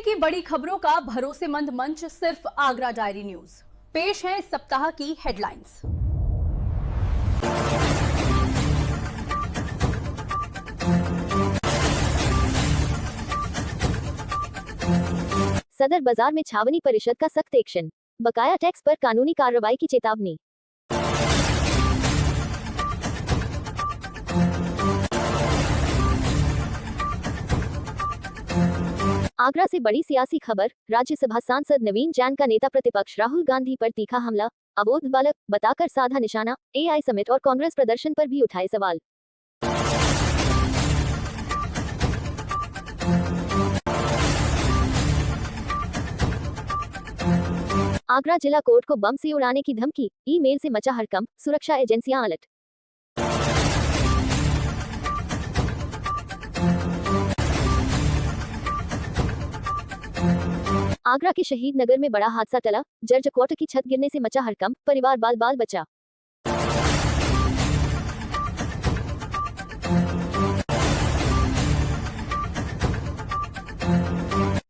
की बड़ी खबरों का भरोसेमंद मंच सिर्फ आगरा डायरी न्यूज। पेश है इस सप्ताह की हेडलाइंस। सदर बाजार में छावनी परिषद का सख्त एक्शन, बकाया टैक्स पर कानूनी कार्रवाई की चेतावनी। आगरा से बड़ी सियासी खबर, राज्यसभा सांसद नवीन जैन का नेता प्रतिपक्ष राहुल गांधी पर तीखा हमला, अबोध बालक बताकर साधा निशाना, एआई समिट और कांग्रेस प्रदर्शन पर भी उठाए सवाल। आगरा जिला कोर्ट को बम से उड़ाने की धमकी, ईमेल से मचा हड़कंप, सुरक्षा एजेंसियां अलर्ट। आगरा के शहीद नगर में बड़ा हादसा टला, जर्ज क्वार्टर की छत गिरने से मचा हड़कंप, परिवार बाल बाल बचा।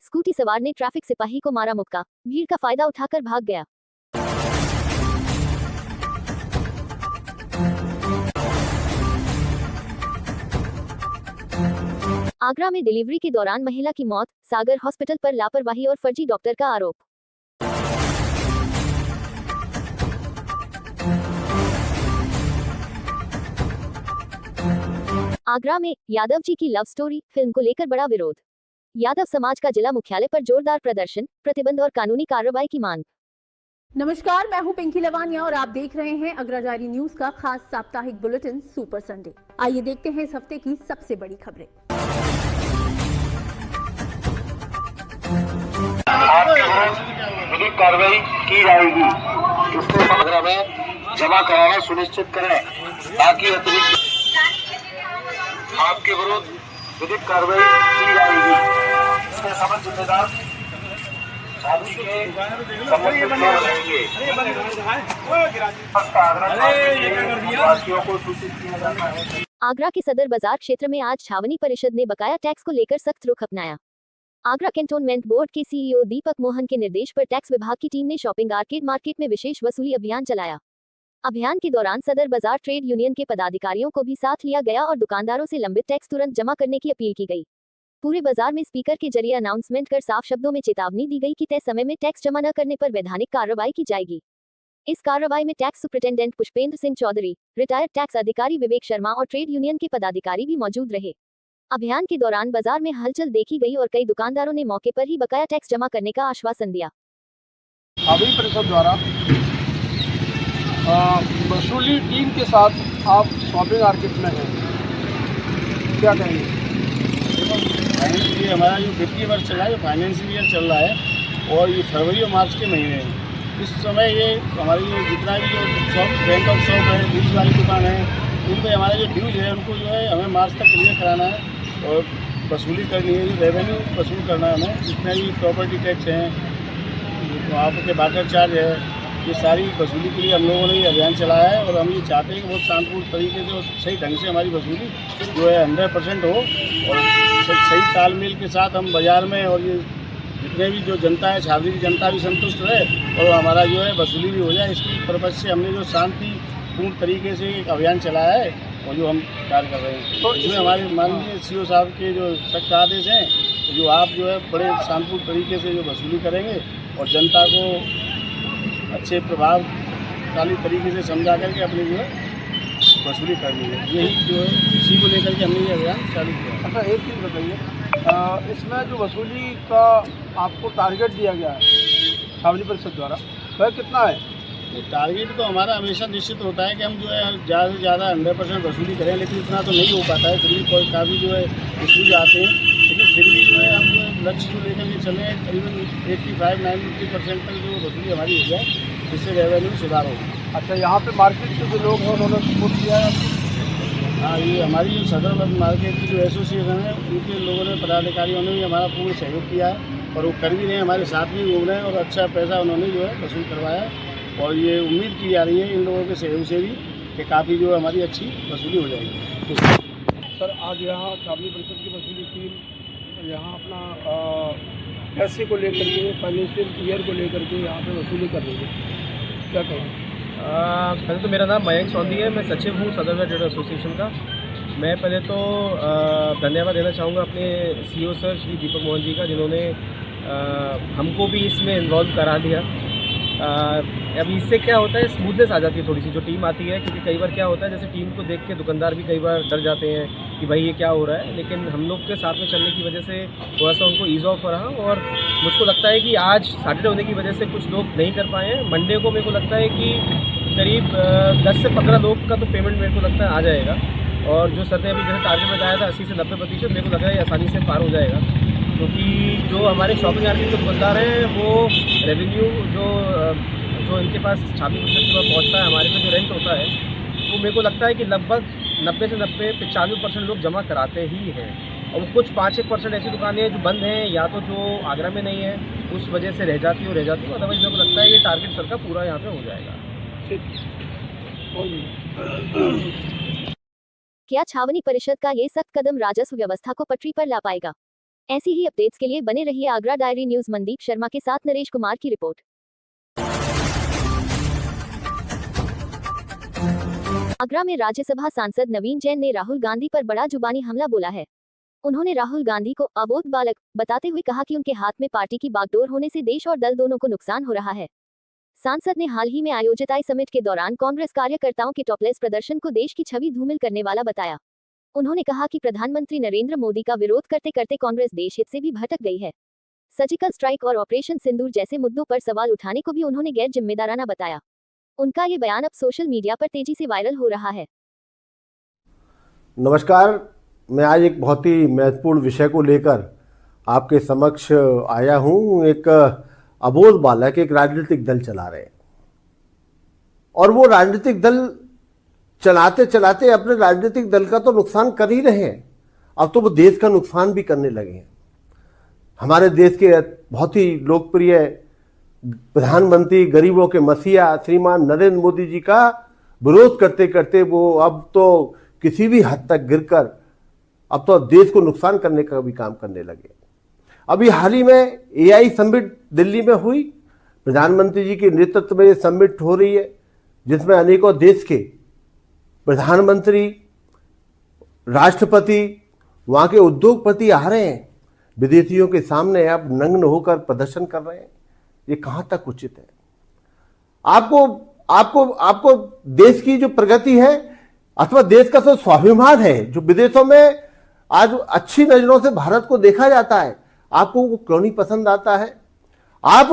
स्कूटी सवार ने ट्रैफिक सिपाही को मारा मुक्का, भीड़ का फायदा उठाकर भाग गया। आगरा में डिलीवरी के दौरान महिला की मौत, सागर हॉस्पिटल पर लापरवाही और फर्जी डॉक्टर का आरोप। आगरा में यादव जी की लव स्टोरी फिल्म को लेकर बड़ा विरोध, यादव समाज का जिला मुख्यालय पर जोरदार प्रदर्शन, प्रतिबंध और कानूनी कार्रवाई की मांग। नमस्कार, मैं हूं पिंकी लवानिया और आप देख रहे हैं अगरा डायरी न्यूज का खास साप्ताहिक बुलेटिन सुपर संडे। आइए देखते हैं इस हफ्ते की सबसे बड़ी खबरें। विधिक कार्रवाई की जाएगी, इसको आगरा में जमा कराना सुनिश्चित करें ताकि अतिरिक्त आपके विरुद्ध विधिक कार्रवाई की जाएगी। इसके समस्त जिम्मेदार शादी के संबंधित लोग रहेंगे। को सूचित किया जाता है। आगरा के सदर बाजार क्षेत्र में आज छावनी परिषद ने बकाया टैक्स को लेकर सख्त रुख अपनाया। आगरा कैंटोनमेंट बोर्ड के सीईओ दीपक मोहन के निर्देश पर टैक्स विभाग की टीम ने शॉपिंग आर्केड मार्केट में विशेष वसूली अभियान चलाया। अभियान के दौरान सदर बाजार ट्रेड यूनियन के पदाधिकारियों को भी साथ लिया गया और दुकानदारों से लंबित टैक्स तुरंत जमा करने की अपील की गई। पूरे बाजार में स्पीकर के जरिए अनाउंसमेंट कर साफ शब्दों में चेतावनी दी गई कि तय समय में टैक्स जमा न करने पर वैधानिक कार्रवाई की जाएगी। इस कार्रवाई में tax superintendent Pushpendra Singh Chaudhary, retired tax अधिकारी विवेक शर्मा और ट्रेड यूनियन के पदाधिकारी भी मौजूद रहे। अभियान के दौरान बाजार में हलचल देखी गई और कई दुकानदारों ने मौके पर ही बकाया टैक्स जमा करने का आश्वासन दिया। छावनी परिषद द्वारा वसूली टीम के साथ आप शॉपिंग मार्केट में हैं, क्या कहेंगे? ये हमारा जो वित्तीय वर्ष चल रहा है, फाइनेंशियल ईयर चल रहा है और ये फरवरी और मार्च के महीने हैं। इस समय ये हमारी जो जितना भी जो शॉप बैंक ऑफ शॉप है, लीज वाली दुकान है, उन पर हमारा जो ड्यूज है उनको जो है हमें मार्च तक क्लियर कराना है और वसूली करनी है, रेवेन्यू वसूल करना है हमें। जितने भी प्रॉपर्टी टैक्स हैं, वहाँ के वाटर चार्ज है, ये सारी वसूली के लिए हम लोगों ने ये अभियान चलाया है और हम ये चाहते हैं कि बहुत शांतिपूर्ण तरीके से और सही ढंग से हमारी वसूली जो है 100% हो और सही तालमेल के साथ हम बाज़ार में और ये जितने भी जो जनता है, छावनी की जनता भी संतुष्ट रहे और हमारा जो है वसूली भी हो जाए। इसकी पर्पज़ से हमने जो शांतिपूर्ण तरीके से एक अभियान चलाया है और जो हम कार्य कर रहे हैं, तो इसमें हमारे माननीय सीओ साहब के जो सख्त आदेश हैं, जो आप जो है बड़े शांतिपूर्ण तरीके से जो वसूली करेंगे और जनता को अच्छे प्रभावशाली तरीके से समझा करके अपनी जो है वसूली करनी है। यही जो है इसी को लेकर के हमने ये अभियान चालू किया। अच्छा, एक चीज़ बताइए, इसमें जो वसूली का आपको टारगेट दिया गया है छावनी परिषद द्वारा, वह कितना है? टारगेट तो हमारा हमेशा निश्चित होता है कि हम जो है ज़्यादा से ज़्यादा 100% वसूली करें, लेकिन इतना तो नहीं हो पाता है। फिर भी काफ़ी जो है इश्यूज आते हैं, लेकिन फिर भी जो है हम जो है लक्ष्य को लेकर के चले हैं, करीबन 85-90% तक जो वसूली हमारी हो जाए, जिससे रेवेन्यू सुधार हो। अच्छा, यहाँ पे मार्केट के जो लोग हैं उन्होंने सपोर्ट किया है? हाँ, ये हमारी जो सदर मार्केट की जो एसोसिएशन है, उनके लोगों ने, पदाधिकारियों ने भी हमारा पूर्ण सहयोग किया है और वो कर भी रहे हैं, हमारे साथ भी घूम रहे हैं और अच्छा पैसा उन्होंने जो है वसूल करवाया है। और ये उम्मीद की जा रही है इन लोगों के सहयोग से भी कि काफ़ी जो है हमारी अच्छी वसूली हो जाएगी। सर, आज यहाँ छावनी परिषद की वसूली टीम यहाँ अपना पैसे को लेकर के, फाइनेंशियल ईयर को लेकर के यहाँ पे वसूली कर रही है, क्या कहें? पहले तो मेरा नाम मयंक सोंधी है, मैं सचिव हूँ सदरघाट ट्रेडर एसोसिएशन का। मैं पहले तो धन्यवाद देना चाहूँगा अपने सीईओ सर श्री दीपक मोहन जी का, जिन्होंने हमको भी इसमें इन्वॉल्व करा दिया। अभी इससे क्या होता है, स्मूथनेस आ जाती है थोड़ी सी जो टीम आती है, क्योंकि कई बार क्या होता है, जैसे टीम को देख के दुकानदार भी कई बार डर जाते हैं कि भाई ये क्या हो रहा है, लेकिन हम लोग के साथ में चलने की वजह से थोड़ा सा उनको ईज़ ऑफ रहा। और मुझको लगता है कि आज सैटरडे होने की वजह से कुछ लोग नहीं कर पाए हैं। मंडे को मेरे को लगता है कि करीब 10 से 15 लोग का तो पेमेंट मेरे को लगता है आ जाएगा। और जो सर ने अभी जैसे टारगेट बताया था 80 से 90%, मेरे को लग रहा है आसानी से पार हो जाएगा, क्योंकि जो हमारे शॉपिंग मार्केट के दुकानदार हैं वो रेवेन्यू जो इनके पास 26% के बाद पहुँचता है, हमारे पे जो रेंट होता है वो मेरे को लगता है कि लगभग 90 से 95% लोग जमा कराते ही हैं। और कुछ 5-1% ऐसी दुकानें हैं जो बंद हैं, या तो जो आगरा में नहीं है उस वजह से रह जाती है। अदरवाइज मेरे को लगता है ये टारगेट सर का पूरा यहाँ पे हो जाएगा। क्या छावनी परिषद का ये सख्त कदम राजस्व व्यवस्था को पटरी पर ला पाएगा? ऐसी ही अपडेट्स के लिए बने रहिए आगरा डायरी न्यूज। मनदीप शर्मा के साथ नरेश कुमार की रिपोर्ट। आगरा में राज्यसभा सांसद नवीन जैन ने राहुल गांधी पर बड़ा जुबानी हमला बोला है। उन्होंने राहुल गांधी को अबोध बालक बताते हुए कहा कि उनके हाथ में पार्टी की बागडोर होने से देश और दल दोनों को नुकसान हो रहा है। सांसद ने हाल ही में आयोजित आई समिट के दौरान कांग्रेस कार्यकर्ताओं के टॉपलेस प्रदर्शन को देश की छवि धूमिल करने वाला बताया। उन्होंने कहा कि प्रधानमंत्री नरेंद्र मोदी का विरोध करते करते कांग्रेस देश हित से भी भटक गई है। सर्जिकल स्ट्राइक और ऑपरेशन सिंदूर जैसे मुद्दों पर सवाल उठाने को भी उन्होंने गैर जिम्मेदाराना बताया। उनका ये बयान अब सोशल मीडिया पर तेजी से वायरल हो रहा है। नमस्कार, मैं आज एक बहुत ही महत्वपूर्ण विषय को लेकर आपके समक्ष आया हूं। एक अबोध बालक एक राजनीतिक दल चला रहे हैं, और वो राजनीतिक दल चलाते चलाते अपने राजनीतिक दल का तो नुकसान कर ही रहे हैं, अब तो वो देश का नुकसान भी करने लगे हैं। हमारे देश के बहुत ही लोकप्रिय प्रधानमंत्री, गरीबों के मसीहा श्रीमान नरेंद्र मोदी जी का विरोध करते करते वो अब तो किसी भी हद तक गिरकर अब तो देश को नुकसान करने का भी काम करने लगे। अभी हाल ही में AI समिट दिल्ली में हुई, प्रधानमंत्री जी के नेतृत्व में समिट हो रही है, जिसमें अनेकों देश के प्रधानमंत्री, राष्ट्रपति, वहां के उद्योगपति आ रहे हैं, विदेशियों के सामने अब नग्न होकर प्रदर्शन कर रहे हैं। ये कहां तक उचित है? आपको देश की जो प्रगति है अथवा देश का जो स्वाभिमान है, जो विदेशों में आज अच्छी नजरों से भारत को देखा जाता है, आपको वो क्यों नहीं पसंद आता है? आप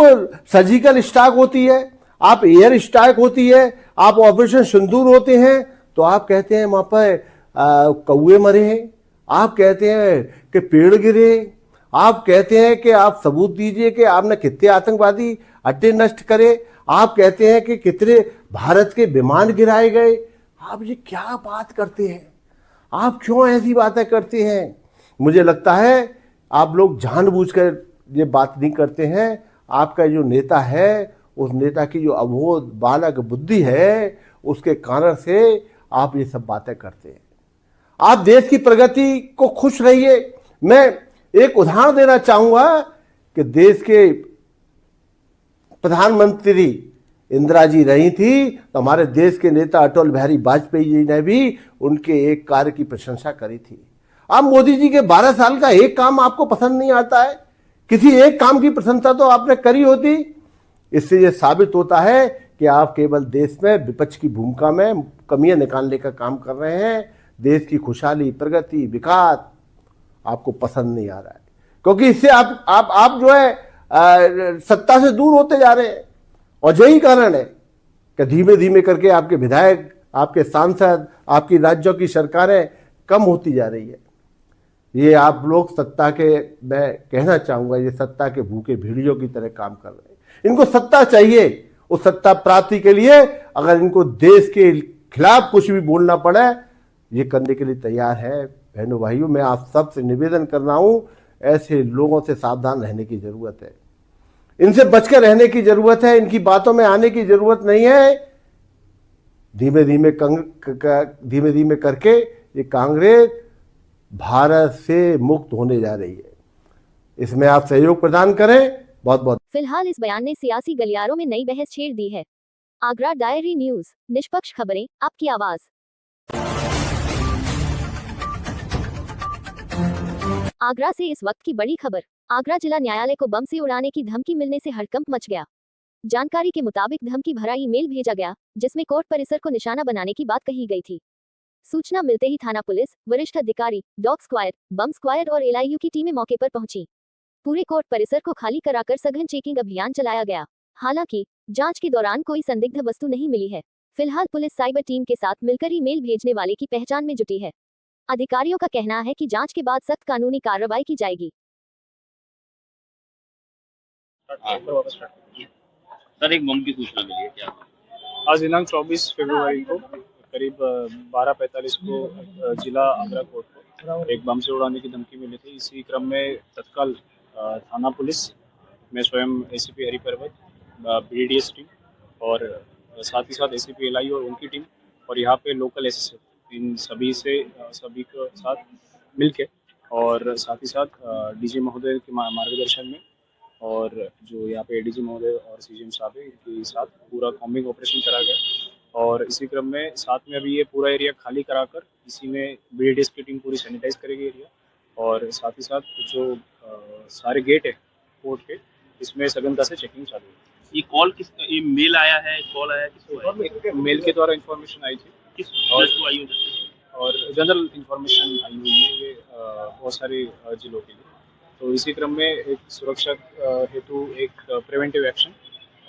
सर्जिकल स्ट्राइक होती है, आप एयर स्ट्राइक होती है, आप ऑपरेशन सिंदूर होते हैं, तो आप कहते हैं वहां पर कौए मरे हैं, आप कहते हैं कि पेड़ गिरे, आप कहते हैं कि आप सबूत दीजिए कि आपने कितने आतंकवादी अड्डे नष्ट करे, आप कहते हैं कि कितने भारत के विमान गिराए गए। आप ये क्या बात करते हैं? आप क्यों ऐसी बातें करते हैं? मुझे लगता है आप लोग जानबूझकर ये बात नहीं करते हैं। आपका जो नेता है, उस नेता की जो अबोध बालक बुद्धि है, उसके कारण से आप ये सब बातें करते हैं। आप देश की प्रगति को खुश रहिए। मैं एक उदाहरण देना चाहूंगा कि देश के प्रधानमंत्री इंदिरा जी रही थी, तो हमारे देश के नेता अटल बिहारी वाजपेयी जी ने भी उनके एक कार्य की प्रशंसा करी थी। अब मोदी जी के 12 साल का एक काम आपको पसंद नहीं आता है, किसी एक काम की प्रशंसा तो आपने करी होती। इससे यह साबित होता है कि आप केवल देश में विपक्ष की भूमिका में कमियां निकालने का काम कर रहे हैं। देश की खुशहाली, प्रगति, विकास आपको पसंद नहीं आ रहा है, क्योंकि इससे आप जो है सत्ता से दूर होते जा रहे हैं। और यही कारण है कि धीमे धीमे करके आपके विधायक, आपके सांसद, आपकी राज्यों की सरकारें कम होती जा रही है। ये आप लोग सत्ता के, मैं कहना चाहूंगा, ये सत्ता के भूखे भेड़ियों की तरह काम कर रहे हैं। इनको सत्ता चाहिए, उस सत्ता प्राप्ति के लिए अगर इनको देश के खिलाफ कुछ भी बोलना पड़े, ये करने के लिए तैयार है। बहनों भाइयों, मैं आप सबसे निवेदन कर रहा हूं, ऐसे लोगों से सावधान रहने की जरूरत है, इनसे बचकर रहने की जरूरत है, इनकी बातों में आने की जरूरत नहीं है। धीमे धीमे करके ये कांग्रेस भारत से मुक्त होने जा रही है। इसमें आप सहयोग प्रदान करें। बहुत बहुत फिलहाल इस बयान ने सियासी गलियारों में नई बहस छेड़ दी है। आगरा डायरी न्यूज, निष्पक्ष खबरें, आपकी आवाज। आगरा से इस वक्त की बड़ी खबर। आगरा जिला न्यायालय को बम से उड़ाने की धमकी मिलने से हड़कंप मच गया। जानकारी के मुताबिक धमकी भरा ईमेल भेजा गया जिसमें कोर्ट परिसर को निशाना बनाने की बात कही गई थी। सूचना मिलते ही थाना पुलिस, वरिष्ठ अधिकारी, डॉग स्क्वाड, बम स्क्वाड और एलआईयू की टीमें मौके पर पहुंची। पूरे कोर्ट परिसर को खाली कराकर सघन चेकिंग अभियान चलाया गया। हालांकि जांच के दौरान कोई संदिग्ध वस्तु नहीं मिली है। फिलहाल पुलिस साइबर टीम के साथ मिलकर ईमेल भेजने वाले की पहचान में जुटी है। अधिकारियों का कहना है कि जांच के बाद सख्त कानूनी कार्रवाई की जाएगी। सर, एक बम की सूचना मिली है क्या? आज दिनांक 24 फरवरी को करीब 12:45 को जिला आगरा कोर्ट को एक बम से उड़ाने की धमकी मिली थी। इसी क्रम में तत्काल थाना पुलिस में स्वयं एसीपी हरिपर्वत, बीडीडीएस टीम और साथ ही साथ एसीपी एलआईयू और उनकी टीम और यहाँ पे लोकल एसएसएफ, इन सभी के साथ मिलके और साथ ही साथ डीजी महोदय के मार्गदर्शन में और जो यहाँ पे एडीजी महोदय और सीजीएम साहब है, इनके साथ पूरा कॉम्बिंग ऑपरेशन करा गया। और इसी क्रम में साथ में अभी ये पूरा एरिया खाली कराकर इसी में बीडीडीएस की टीम पूरी सैनिटाइज करेगी एरिया। और साथ ही साथ जो सारे गेट है कोर्ट के, इसमें सघनता से चेकिंग चालू है। ये मेल आया है, कॉल आया किसको? मेल के द्वारा इंफॉर्मेशन आई थी। किस को आई है? और जनरल इंफॉर्मेशन आई हुई है ये बहुत सारे जिलों के लिए। तो इसी क्रम में एक सुरक्षा हेतु एक प्रिवेंटिव एक्शन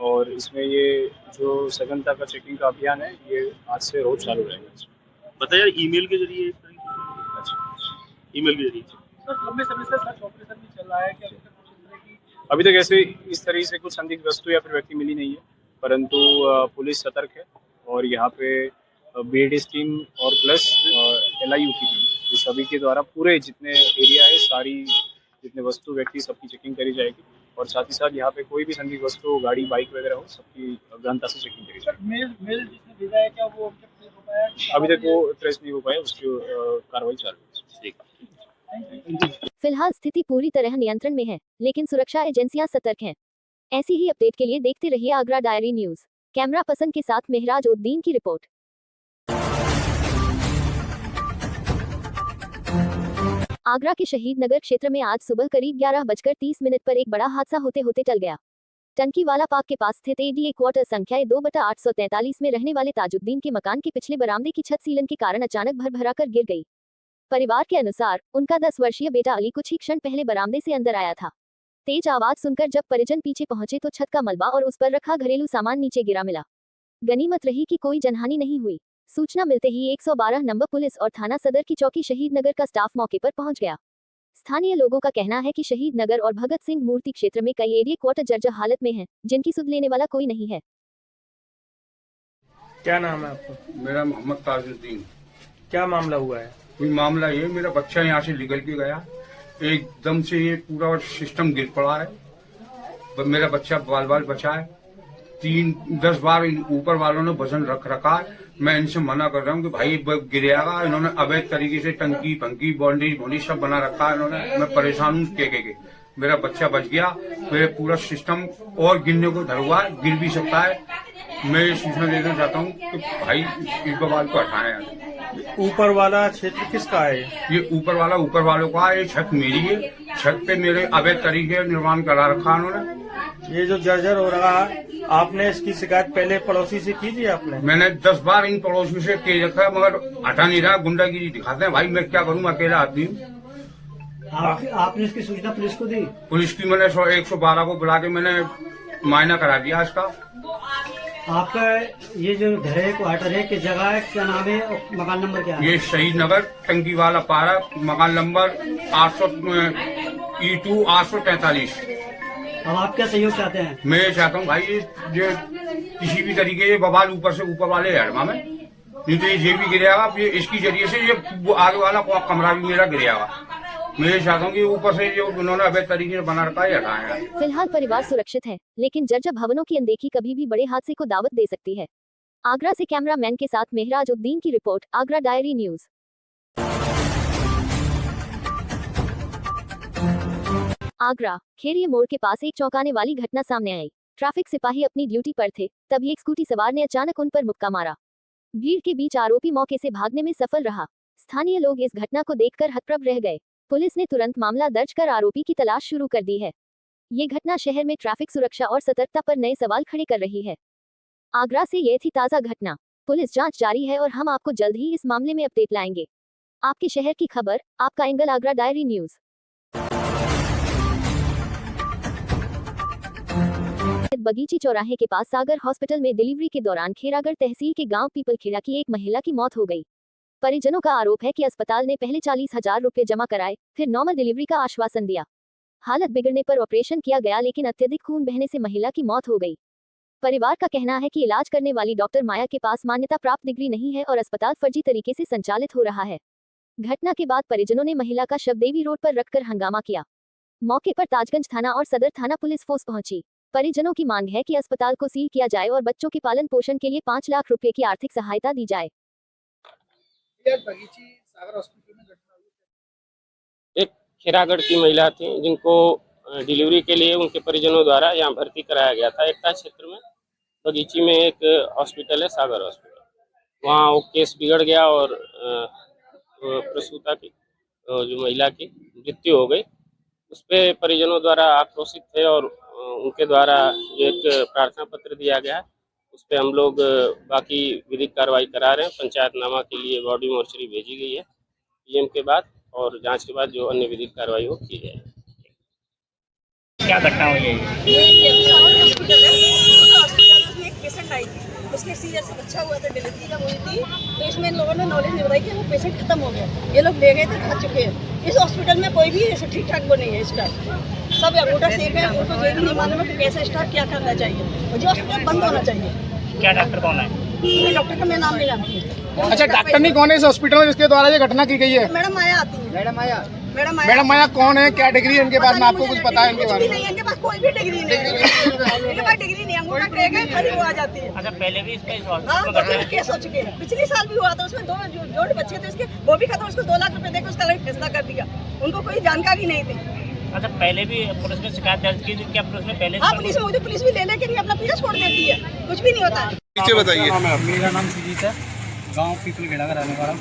और इसमें ये जो सघनता का चेकिंग का अभियान है ये आज से रोज चालू रहेगा। बताया ईमेल के जरिए। अच्छा, ईमेल के जरिए सर लंबे समय से सर्च ऑपरेशन भी चल रहा है क्या? अभी तक ऐसे इस तरह से कुछ संदिग्ध वस्तु या फिर व्यक्ति मिली नहीं है, परंतु पुलिस सतर्क है और यहाँ पे बीडीडीएस टीम और प्लस एलआईयू की टीम, ये सभी के द्वारा पूरे जितने एरिया है, सारी जितने वस्तु व्यक्ति सबकी चेकिंग करी जाएगी। और साथ ही साथ यहाँ पे कोई भी संदिग्ध वस्तु, गाड़ी, बाइक वगैरह हो, सबकी गहनता से चेकिंग करी जाएगी। मेल जिसने भेजा है क्या वो ट्रेस हो पाया? अभी तक वो ट्रेस नहीं हो पाया, उसकी कार्रवाई चालू है। फिलहाल स्थिति पूरी तरह नियंत्रण में है, लेकिन सुरक्षा एजेंसियां सतर्क हैं। ऐसी ही अपडेट के लिए देखते रहिए Agra diary news. Camera person के साथ मेहराज उद्दीन की रिपोर्ट। आगरा के शहीद नगर क्षेत्र में आज सुबह करीब 11:30 पर एक बड़ा हादसा होते होते टल गया। टंकीवाला पार्क के पास स्थित एडीए क्वार्टर संख्या 2/843 में रहने वाले ताजुद्दीन के मकान के पिछले बरामदे की छत सीलन के कारण अचानक भरभराकर गिर गई। परिवार के अनुसार उनका 10 वर्षीय बेटा अली कुछ ही क्षण पहले बरामदे से अंदर आया था। तेज आवाज सुनकर जब परिजन पीछे पहुंचे तो छत का मलबा और उस पर रखा घरेलू सामान नीचे गिरा मिला। गनीमत रही कि कोई जनहानि नहीं हुई। सूचना मिलते ही 112 नंबर पुलिस और थाना सदर की चौकी शहीद नगर का स्टाफ मौके पर पहुंच गया। स्थानीय लोगों का कहना है कि शहीद नगर और भगत सिंह मूर्ति क्षेत्र में कई एरिया क्वार्टर जर्जर हालत में हैं, जिनकी सुध लेने वाला कोई नहीं है। क्या नाम है आपका? मेरा मोहम्मद ताजुद्दीन। क्या मामला हुआ है? कोई मामला ये, मेरा बच्चा यहाँ से निकल के गया, एकदम से ये पूरा सिस्टम गिर पड़ा है। मेरा बच्चा बाल बाल बचा है। 10 बार ऊपर वालों ने वजन रख रखा है। मैं इनसे मना कर रहा हूँ कि भाई गिरेगा। इन्होंने अवैध तरीके से टंकी फंकी बाउंड्री सब बना रखा है इन्होंने। मैं परेशान हूँ के। मेरा बच्चा बच गया, मेरे पूरा सिस्टम और गिरने को धर हुआ है, गिर भी सकता है। मैं ये सूचना देना चाहता हूँ कि भाई इस बवाल को हटाएं। ऊपर वाला क्षेत्र किसका है? ये ऊपर वालों का है। ये छत मेरी है। छत पे मेरे अवैध तरीके निर्माण करा रखा है उन्होंने। ये जो जर्जर हो रहा है, आपने इसकी शिकायत पहले पड़ोसी से की थी आपने? मैंने 10 बार इन पड़ोसियों से किए रखा है, मगर हटा नहीं रहा। गुंडागिरी दिखाते हैं। भाई मैं क्या करूँ, अकेला आदमी हूँ। आपने इसकी सूचना पुलिस को दी? पुलिस की मैंने 112 को बुला के मैंने मुआयना करा दिया इसका। आपका ये जो घर है क्वार्टर है, किस जगह है, क्या नाम है और मकान नंबर क्या है? ये शहीद नगर टंकीवाला पारा, मकान नंबर 800 843। अब आप क्या सहयोग चाहते हैं? मैं ये चाहता हूँ भाई ये किसी भी तरीके ये बवाल ऊपर से ऊपर वाले हड़मा में, नहीं तो ये भी गिरेगा। ये इसकी जरिए से ये आगे वाला कमरा भी मेरा गिरेगा। मैं ये चाहता हूँ कि ऊपर से जो उन्होंने अवैध तरीके से बना रखा है हटाएं। फिलहाल परिवार सुरक्षित है, लेकिन जर्जर भवनों की अनदेखी कभी भी बड़े हादसे को दावत दे सकती है। आगरा से कैमरामैन के साथ मेहराज उद्दीन की रिपोर्ट, आगरा डायरी न्यूज। आगरा खेरिया मोड़ के पास एक चौंकाने वाली घटना सामने आई। ट्रैफिक सिपाही अपनी ड्यूटी पर थे, तभी एक स्कूटी सवार ने अचानक उन पर मुक्का मारा। भीड़ के बीच आरोपी मौके से भागने में सफल रहा। स्थानीय लोग इस घटना को देखकर हतप्रभ रह गए। पुलिस ने तुरंत मामला दर्ज कर आरोपी की तलाश शुरू कर दी है। ये घटना शहर में ट्रैफिक सुरक्षा और सतर्कता पर नए सवाल खड़े कर रही है। आगरा से ये थी ताजा घटना। पुलिस जांच जारी है और हम आपको जल्द ही इस मामले में अपडेट लाएंगे। आपके शहर की खबर, आपका एंगल, आगरा डायरी न्यूज। बगीची चौराहे के पास सागर हॉस्पिटल में डिलीवरी के दौरान खेरागढ़ तहसील के गांव पीपलखेड़ा की एक महिला की मौत हो गई। परिजनों का आरोप है कि अस्पताल ने पहले 40,000 रुपए जमा कराए, फिर नॉर्मल डिलीवरी का आश्वासन दिया। हालत बिगड़ने पर ऑपरेशन किया गया, लेकिन अत्यधिक खून बहने से महिला की मौत हो गई। परिवार का कहना है कि इलाज करने वाली डॉक्टर माया के पास मान्यता प्राप्त डिग्री नहीं है और अस्पताल फर्जी तरीके से संचालित हो रहा है। घटना के बाद परिजनों ने महिला का शव देवी रोड पर रखकर हंगामा किया। मौके पर ताजगंज थाना और सदर थाना पुलिस फोर्स पहुंची। परिजनों की मांग है कि अस्पताल को सील किया जाए और बच्चों के पालन पोषण के लिए 5 लाख रुपए की आर्थिक सहायता दी जाए। एक खेरागढ़ की महिला थी जिनको डिलीवरी के लिए उनके परिजनों द्वारा यहाँ भर्ती कराया गया था। एकता क्षेत्र में बगीची में एक हॉस्पिटल है, सागर हॉस्पिटल। वहाँ वो केस बिगड़ गया और प्रसूता की जो महिला की मृत्यु हो गई। उस पर परिजनों द्वारा आक्रोशित थे और उनके द्वारा एक प्रार्थना पत्र दिया गया। उस पर हम लोग बाकी विधिक कार्रवाई करा रहे हैं। पंचायतनामा के लिए बॉडी मोर्चरी भेजी गई है पीएम के बाद, और जांच के बाद जो अन्य विधिक कार्रवाई हो की जाए। क्या घटना हुई है? एक पेशेंट आई थी, उसके सीजर से बच्चा हुआ था, डिलीवरी जब हुई थी तो इसमें लोगों ने नॉलेज नहीं बताई कि वो पेशेंट खत्म हो गया। ये लोग ले गए थे, खा चुके हैं। इस हॉस्पिटल में कोई भी ऐसे ठीक ठाक वो नहीं है। स्टाफ सब अंगूठा सेक है, उनको ये भी नहीं मालूम है कि कैसे स्टाफ क्या करना चाहिए। मुझे हॉस्पिटल बंद होना चाहिए। क्या डॉक्टर कौन है? डॉक्टर का मैं नाम नहीं जानती। अच्छा, डॉक्टर नहीं कौन है इस हॉस्पिटल में जिसके द्वारा ये घटना की गई है? मैडम माया आती है। मैडम माया कौन है, क्या डिग्री है इनके पास में, आपको कुछ पता है इनके बारे में? इनके पास कोई भी डिग्री नहीं है। इनके पास डिग्री नहीं है, अंगूठा टेक है, खाली वो आ जाती है। अच्छा, पहले भी इसका केस हो चुके हैं। पिछले साल भी हुआ था, उसमें 2 जोड़ बच्चे थे उसके, वो भी खत्म। उसको 2 लाख रुपए देकर उसका फैसला कर दिया। उनको कोई जानकारी नहीं थी। अच्छा, पहले भी पुलिस में शिकायत दर्ज की थी क्या? पुलिस में पहले? हाँ, पुलिस में मुझे पुलिस भी ले लेके नहीं अपना पीछा छोड़ देती है, कुछ भी नहीं होता है। पीछे बताइए। मेरा नाम सुजीत है, गांव पीपलखेड़ा का रहने वाला हूँ।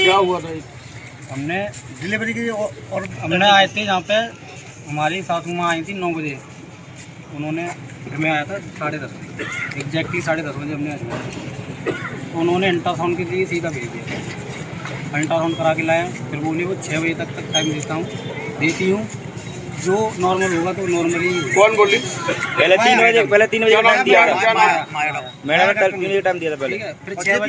क्या हुआ था? हमने डिलीवरी की और हमने आए थे जहाँ पे हमारी सासू माँ आई थी 9 बजे। उन्होंने घर में आया था 10:30 बजे, एग्जैक्टली 10:30 बजे हमने आया। उन्होंने अल्ट्रासाउंड के लिए सीधा भेज दिया। अल्ट्रासाउंड करा के लाया, फिर बोली वो 6 बजे तक टाइम देती हूँ, जो नॉर्मल होगा तो नॉर्मली। कौन बोली? पहले 3 बजे का टाइम दिया था मैडम ने, 3 बजे टाइम दिया था पहले। फिर 6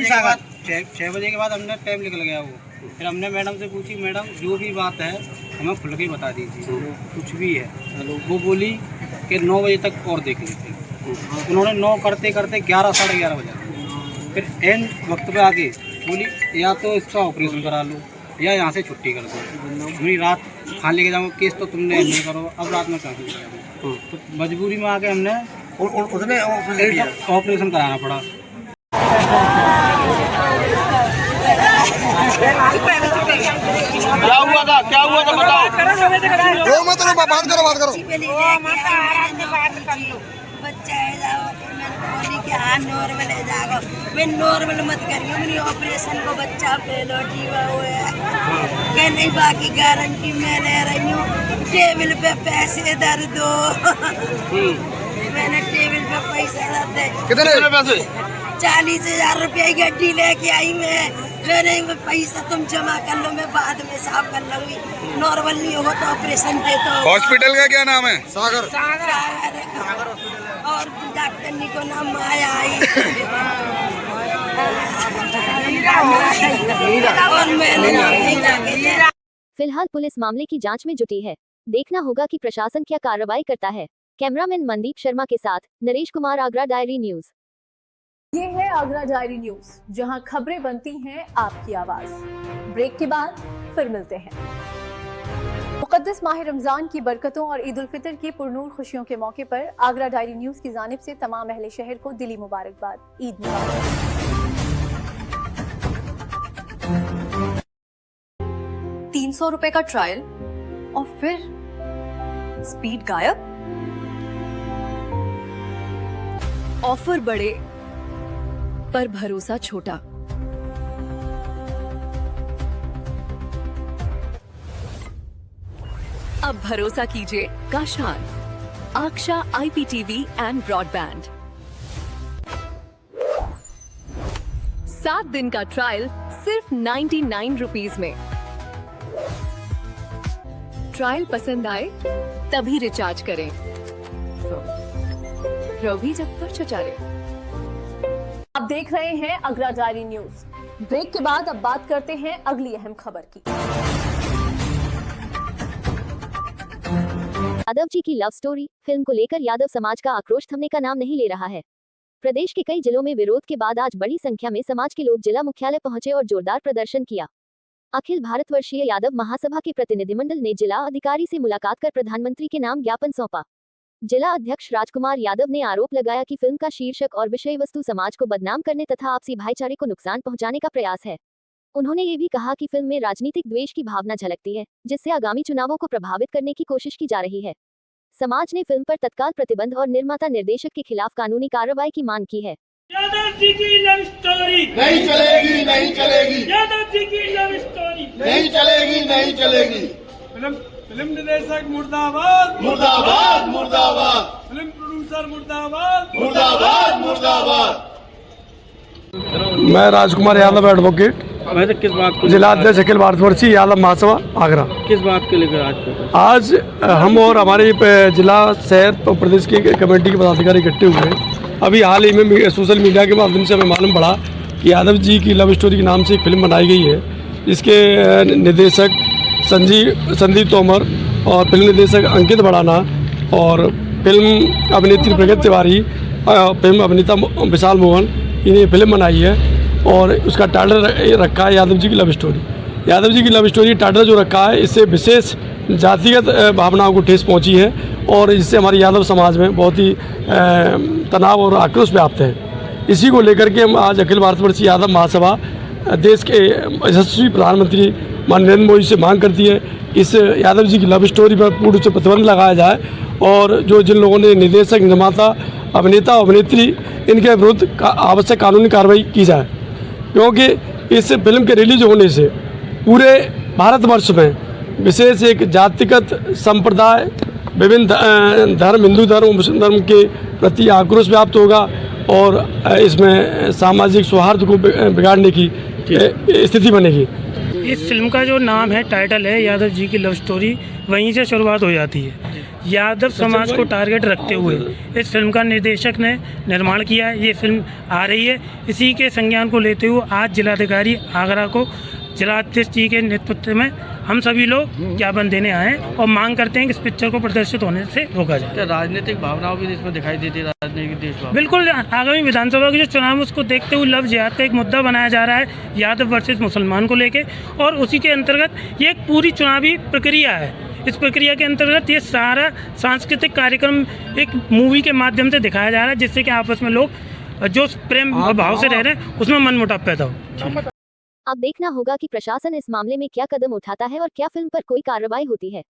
बजे के बाद हमने टाइम निकल गया वो। फिर हमने मैडम से पूछी, मैडम जो भी बात है हमें खुल के बता दीजिए, कुछ भी है। वो बोली कि 9 बजे तक और देख लीजिए। उन्होंने 9 करते करते 11, साढ़े 11 बजे। फिर एंड वक्त पे आके बोली या तो इसका ऑपरेशन करा लो या यहाँ से छुट्टी कर दो। मेरी रात खाने लेके जाऊँगा, केस तो तुमने नहीं करो, अब रात में कहाँ से। तो मजबूरी में आके हमने उसने ऑपरेशन कराना पड़ा। क्या हुआ था बताओ। बात करो। बच्चा है जाओ, बोली कि हाँ नॉर्मल है जाओ। मैं नॉर्मल मत करियो, मेरी ऑपरेशन को बच्चा फेलो जीवा हुआ है कि नहीं, बाकी गारंटी मैं ले रही हूँ। टेबल पे पैसे धर दो। मैंने टेबल पे पैसे धर दे। कितने पैसे? 40,000 रुपये की गड्डी लेके आई मैं। मैंने पैसा तुम जमा कर लो, मैं बाद में साफ कर लूंगी। नॉर्मल नहीं होगा तो ऑपरेशन पे तो। हॉस्पिटल का क्या नाम है? सागर। और डॉक्टर को नाम माया आई। फिलहाल पुलिस मामले की जांच में जुटी है। देखना होगा कि प्रशासन क्या कार्रवाई करता है। कैमरामैन मनदीप शर्मा के साथ नरेश कुमार, आगरा डायरी न्यूज। ये है आगरा डायरी न्यूज, जहां खबरें बनती हैं आपकी आवाज। ब्रेक के बाद फिर मिलते हैं। मुक़द्दस माह रमजान की बरकतों और ईद उल फितर की पुरनूर खुशियों के मौके पर आगरा डायरी न्यूज की जानिब से तमाम अहले शहर को दिली मुबारकबाद। ईद मुबारक। 300 रुपए का ट्रायल और फिर स्पीड गायब, ऑफर बड़े पर भरोसा छोटा। अब भरोसा कीजिए काशान, आक्षा IPTV एंड ब्रॉडबैंड। 7 दिन का ट्रायल सिर्फ 99 रुपीज में। ट्रायल पसंद आए तभी रिचार्ज करें। रवि जब पर चचारे। आप देख रहे हैं अग्रा डायरी न्यूज। ब्रेक के बाद अब बात करते हैं अगली अहम खबर की। यादव जी की लव स्टोरी फिल्म को लेकर यादव समाज का आक्रोश थमने का नाम नहीं ले रहा है। प्रदेश के कई जिलों में विरोध के बाद आज बड़ी संख्या में समाज के लोग जिला मुख्यालय पहुंचे और जोरदार प्रदर्शन किया। अखिल भारतवर्षीय यादव महासभा के प्रतिनिधिमंडल ने जिला अधिकारी से मुलाकात कर प्रधानमंत्री के नाम ज्ञापन सौंपा। जिला अध्यक्ष राजकुमार यादव ने आरोप लगाया कि फिल्म का शीर्षक और विषय वस्तु समाज को बदनाम करने तथा आपसी भाईचारे को नुकसान पहुंचाने का प्रयास है। उन्होंने ये भी कहा कि फिल्म में राजनीतिक द्वेष की भावना झलकती है, जिससे आगामी चुनावों को प्रभावित करने की कोशिश की जा रही है। समाज ने फिल्म पर तत्काल प्रतिबंध और निर्माता निर्देशक के खिलाफ कानूनी कार्रवाई की मांग की है। यादव जी की लव स्टोरी नहीं चलेगी, नहीं चलेगी। यादव जी की लव स्टोरी नहीं चलेगी, नहीं चलेगी। फिल्म निर्देशक मुर्दाबाद, मुर्दाबाद, मुर्दाबाद। फिल्म प्रोड्यूसर मुर्दाबाद, मुर्दाबाद, मुर्दाबाद। मैं राजकुमार यादव एडवोकेट, किस बात को जिला अध्यक्ष अखिल भारतवर्षीय यादव महासभा आगरा। किस बात को लेकर आज हम और हमारे जिला शहर और प्रदेश की कमेटी के पदाधिकारी इकट्ठे हुए हैं। अभी हाल ही में सोशल मीडिया के माध्यम से हमें मालूम पड़ा कि यादव जी की लव स्टोरी के नाम से एक फिल्म बनाई गई है। इसके निर्देशक संदीप तोमर और फिल्म निर्देशक अंकित बड़ाना और फिल्म अभिनेत्री प्रगति तिवारी, फिल्म अभिनेता विशाल मोहन, इन्हें फिल्म बनाई है और उसका टाइटल रखा है यादव जी की लव स्टोरी। यादव जी की लव स्टोरी टाइटल जो रखा है, इससे विशेष जातिगत भावनाओं को ठेस पहुंची है और इससे हमारे यादव समाज में बहुत ही तनाव और आक्रोश व्याप्त है। इसी को लेकर के हम आज अखिल भारतवर्षीय यादव महासभा देश के यशस्वी प्रधानमंत्री माननीय नरेंद्र मोदी से मांग करती है इस यादव जी की लव स्टोरी पर पूर्ण रूप से प्रतिबंध लगाया जाए और जो जिन लोगों ने निर्देशक, निर्माता, अभिनेता, अभिनेत्री, इनके विरुद्ध आवश्यक कानूनी कार्रवाई की जाए, क्योंकि इस फिल्म के रिलीज होने से पूरे भारतवर्ष में विशेष एक जातिगत संप्रदाय, विभिन्न धर्म, हिंदू धर्म, मुस्लिम धर्म के प्रति आक्रोश व्याप्त होगा और इसमें सामाजिक सौहार्द को बिगाड़ने की स्थिति बनेगी। इस फिल्म का जो नाम है, टाइटल है यादव जी की लव स्टोरी, वहीं से शुरुआत हो जाती है। यादव समाज को टारगेट रखते हुए इस फिल्म का निर्देशक ने निर्माण किया है। ये फिल्म आ रही है, इसी के संज्ञान को लेते हुए आज जिलाधिकारी आगरा को जिलाध्यक्ष जी के नेतृत्व में हम सभी लोग ज्ञापन देने आए हैं और मांग करते हैं कि इस पिक्चर को प्रदर्शित होने से रोका जाए। क्या राजनीतिक भावनाओं भी इसमें दिखाई देती है? राजनीतिक देशभाव बिल्कुल, आगामी विधानसभा के जो चुनाव उसको देखते हुए लव जिहाद का एक मुद्दा बनाया जा रहा है यादव वर्सेस मुसलमान को लेके, और उसी के अंतर्गत ये एक पूरी चुनावी प्रक्रिया है। इस प्रक्रिया के अंतर्गत ये सारा सांस्कृतिक कार्यक्रम एक मूवी के माध्यम से दिखाया जा रहा है, जिससे कि आपस में लोग जो प्रेम भाव से रह रहे हैं उसमें मनमुटाव पैदा हो। अब देखना होगा कि प्रशासन इस मामले में क्या कदम उठाता है और क्या फिल्म पर कोई कार्रवाई होती है।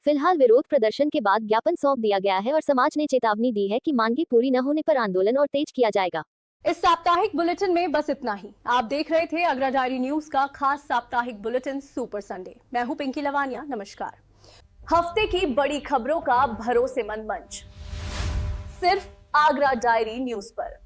फिलहाल विरोध प्रदर्शन के बाद ज्ञापन सौंप दिया गया है और समाज ने चेतावनी दी है कि मांगे पूरी न होने पर आंदोलन और तेज किया जाएगा। इस साप्ताहिक बुलेटिन में बस इतना ही। आप देख रहे थे अग्रा डायरी न्यूज का खास साप्ताहिक बुलेटिन सुपर संडे। मैं हूं पिंकी लवानिया, नमस्कार। हफ्ते की बड़ी खबरों का भरोसेमंद मंच सिर्फ आगरा डायरी न्यूज पर।